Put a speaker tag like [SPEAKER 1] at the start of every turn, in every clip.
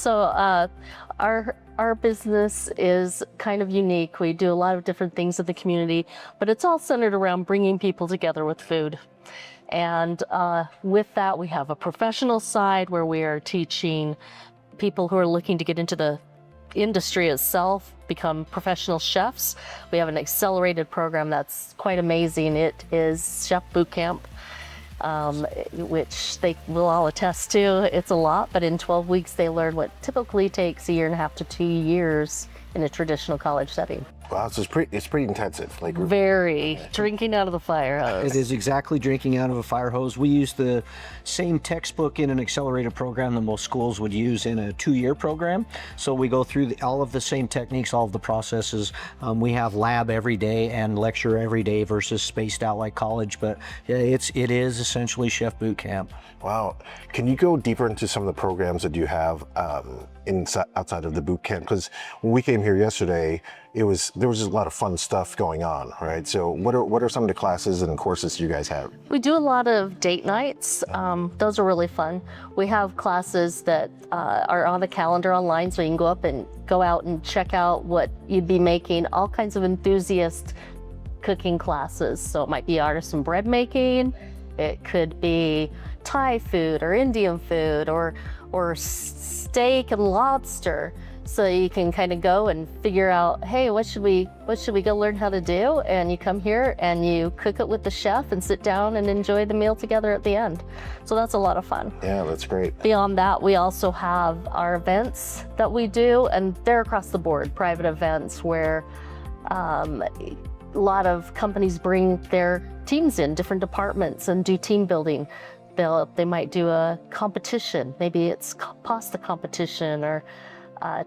[SPEAKER 1] So our business is kind of unique. We do a lot of different things in the community, but it's all centered around bringing people together with food. And with that, we have a professional side where we are teaching people who are looking to get into the industry itself, become professional chefs. We have an accelerated program that's quite amazing. It is Chef Boot Camp, which they will all attest to. It's a lot, but in 12 weeks they learn what typically takes a year and a half to 2 years in a traditional college setting.
[SPEAKER 2] Wow, so it's pretty intensive. Like
[SPEAKER 1] Very drinking out of the fire hose.
[SPEAKER 3] It is exactly drinking out of a fire hose. We use the same textbook in an accelerated program that most schools would use in a 2-year program. So we go through all of the same techniques, all of the processes. We have lab every day and lecture every day versus spaced out like college, but it is essentially Chef Boot Camp.
[SPEAKER 2] Wow. Can you go deeper into some of the programs that you have outside of the boot camp? Because when we came here yesterday, there was just a lot of fun stuff going on, right? So what are some of the classes and courses you guys have?
[SPEAKER 1] We do a lot of date nights. Those are really fun. We have classes that are on the calendar online, so you can go out and check out what you'd be making. All kinds of enthusiast cooking classes. So it might be artisan bread making. It could be Thai food or Indian food or steak and lobster. So you can kind of go and figure out, hey, what should we go learn how to do? And you come here and you cook it with the chef and sit down and enjoy the meal together at the end. So that's a lot of fun.
[SPEAKER 2] Yeah, that's great.
[SPEAKER 1] Beyond that, we also have our events that we do, and they're across the board, private events where a lot of companies bring their teams in, different departments, and do team building. They might do a competition, maybe it's pasta competition or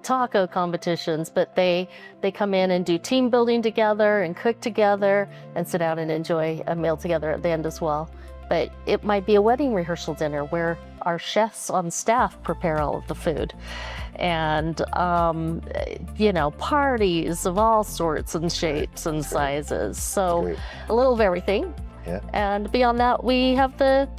[SPEAKER 1] taco competitions, but they come in and do team building together and cook together and sit down and enjoy a meal together at the end as well. But it might be a wedding rehearsal dinner where our chefs on staff prepare all of the food. And, parties of all sorts and shapes and sizes. So a little of everything.
[SPEAKER 2] Yeah.
[SPEAKER 1] And beyond that, we have the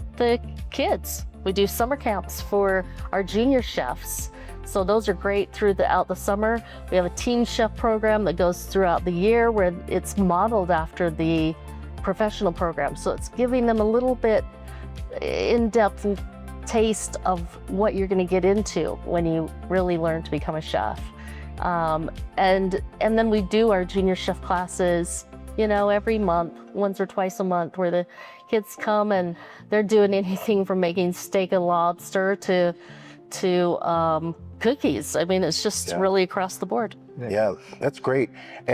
[SPEAKER 1] kids. We do summer camps for our junior chefs. So those are great throughout the summer. We have a teen chef program that goes throughout the year where it's modeled after the professional program. So it's giving them a little bit in-depth taste of what you're going to get into when you really learn to become a chef. And then we do our junior chef classes, every month, once or twice a month, where the kids come and they're doing anything from making steak and lobster to cookies. I mean, it's just really across the board.
[SPEAKER 2] Yeah, that's great.